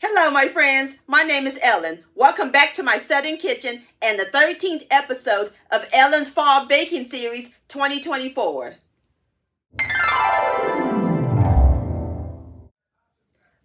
Hello, my friends. My name is Ellen. Welcome back to my Southern Kitchen and the 13th episode of Ellen's Fall Baking Series 2024.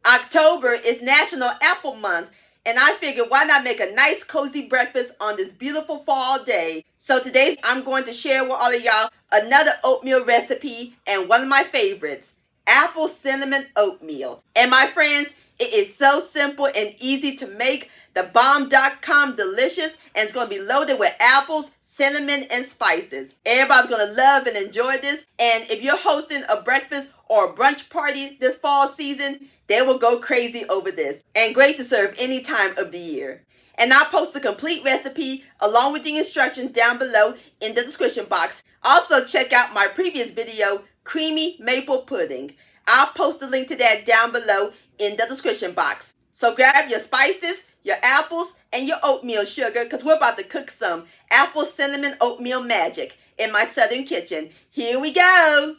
October is National Apple Month, and I figured why not make a nice cozy breakfast on this beautiful fall day. So today I'm going to share with all of y'all another oatmeal recipe and one of my favorites, apple cinnamon oatmeal. And my friends, it is so simple and easy to make. The bomb.com delicious, and it's going to be loaded with apples, cinnamon, and spices. Everybody's going to love and enjoy this. And if you're hosting a breakfast or a brunch party this fall season, they will go crazy over this. And great to serve any time of the year. And I'll post the complete recipe along with the instructions down below in the description box. Also check out my previous video, Creamy Maple Pudding. I'll post the link to that down below in the description box. So grab your spices, your apples, and your oatmeal sugar, because we're about to cook some apple cinnamon oatmeal magic in my Southern kitchen. Here we go.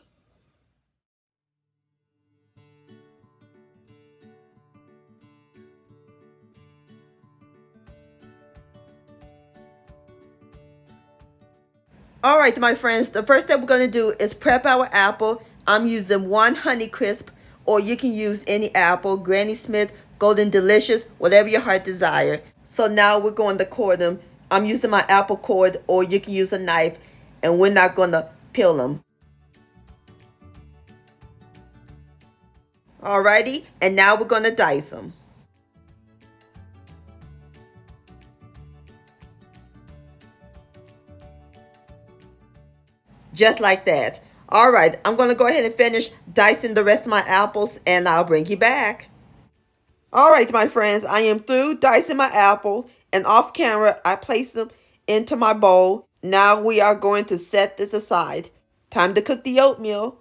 All right, my friends, the first step we're going to do is prep our apple. I'm using one Honeycrisp, or you can use any apple, Granny Smith, Golden Delicious, whatever your heart desire. So now we're going to core them. I'm using my apple cord, or you can use a knife, and we're not going to peel them. Alrighty, and now we're going to dice them. Just like that. All right, I'm going to go ahead and finish dicing the rest of my apples, and I'll bring you back. All right, my friends, I am through dicing my apple, and off camera, I place them into my bowl. Now we are going to set this aside. Time to cook the oatmeal.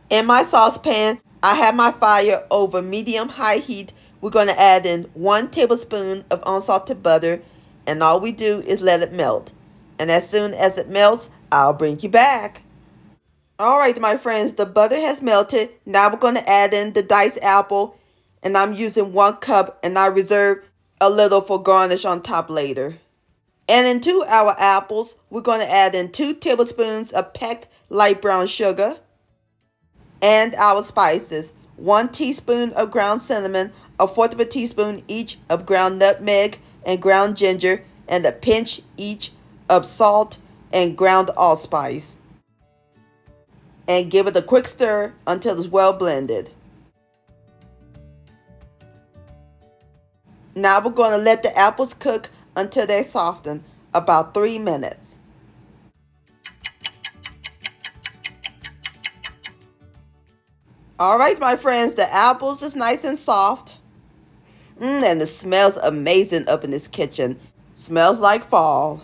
In my saucepan, I have my fire over medium-high heat. We're going to add in 1 tablespoon of unsalted butter, and all we do is let it melt. And as soon as it melts, I'll bring you back. All right, my friends, the butter has melted. Now we're going to add in the diced apple, and I'm using 1 cup, and I reserve a little for garnish on top later. And into our apples, we're going to add in 2 tablespoons of packed light brown sugar, and our spices, 1 teaspoon of ground cinnamon, 1/4 of a teaspoon each of ground nutmeg and ground ginger, and a pinch each of salt and ground allspice. And give it a quick stir until it's well blended. Now we're going to let the apples cook until they soften, about 3 minutes. All right, my friends, the apples is nice and soft. And it smells amazing up in this kitchen. Smells like fall.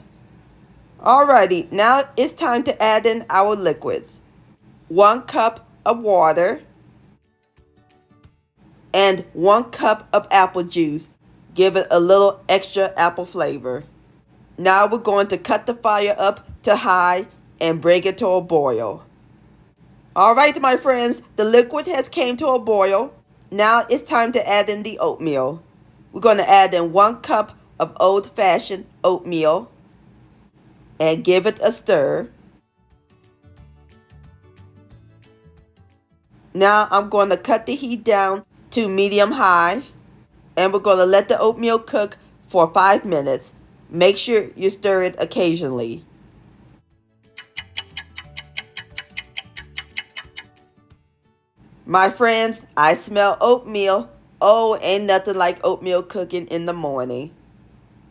Alrighty, now it's time to add in our liquids. 1 cup of water and 1 cup of apple juice. Give it a little extra apple flavor. Now we're going to cut the fire up to high and bring it to a boil. Alright, my friends, the liquid has came to a boil. Now it's time to add in the oatmeal. We're going to add in 1 cup of old-fashioned oatmeal and give it a stir. Now I'm going to cut the heat down to medium-high, and we're going to let the oatmeal cook for 5 minutes. Make sure you stir it occasionally. My friends, I smell oatmeal. Oh, ain't nothing like oatmeal cooking in the morning.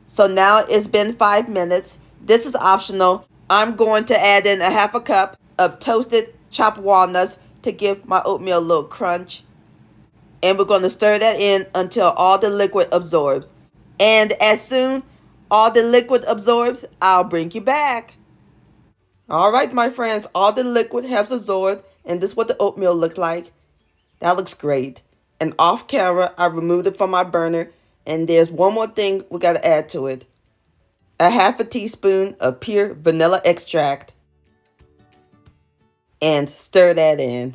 So now it's been 5 minutes. This is optional. I'm going to add in 1/2 cup of toasted chopped walnuts to give my oatmeal a little crunch. And we're going to stir that in until all the liquid absorbs. And as soon all the liquid absorbs, I'll bring you back. All right, my friends, all the liquid has absorbed, and this is what the oatmeal looks like. That looks great. And off camera, I removed it from my burner. And there's one more thing we got to add to it. 1/2 teaspoon of pure vanilla extract. And stir that in.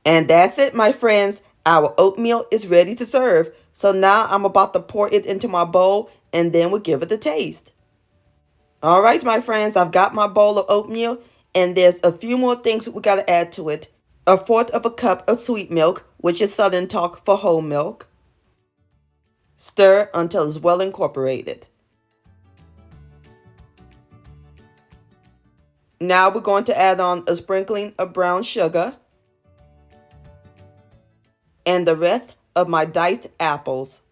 And that's it, my friends. Our oatmeal is ready to serve. So now I'm about to pour it into my bowl and then we'll give it a taste. All right, my friends, I've got my bowl of oatmeal and there's a few more things we got to add to it. A fourth of a cup of sweet milk, which is Southern talk for whole milk. Stir until it's well incorporated. Now we're going to add on a sprinkling of brown sugar and the rest of my diced apples.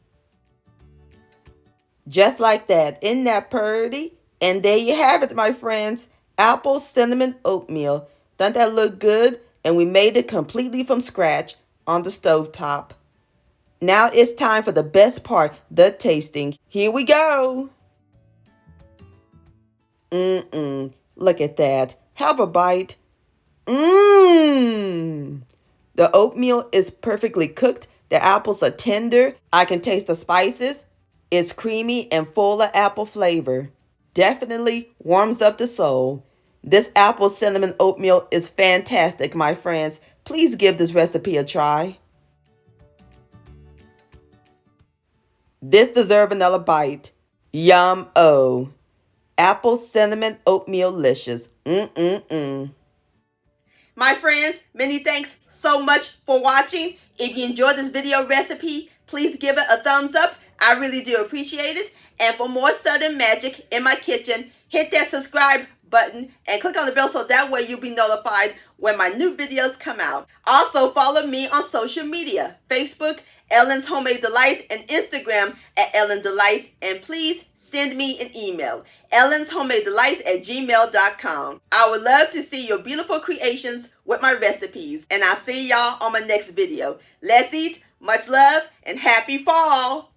Just like that. Isn't that pretty? And there you have it, my friends. Apple cinnamon oatmeal. Doesn't that look good? And we made it completely from scratch on the stovetop. Now it's time for the best part, the tasting. Here we go. Look at that. Have a bite. The oatmeal is perfectly cooked. The apples are tender. I can taste the spices. It's creamy and full of apple flavor. Definitely warms up the soul. This apple cinnamon oatmeal is fantastic, my friends. Please give this recipe a try. This deserves another bite. Yum-o. Apple cinnamon oatmeal licious. My friends, many thanks so much for watching. If you enjoyed this video recipe, please give it a thumbs up. I really do appreciate it. And for more Southern magic in my kitchen, hit that subscribe button and click on the bell so that way you'll be notified when my new videos come out. Also, follow me on social media, Facebook, Ellen's Homemade Delights, and Instagram at Ellen Delights. And please send me an email, ellenshomemade@gmail.com. I would love to see your beautiful creations with my recipes. And I'll see y'all on my next video. Let's eat, much love, and happy fall.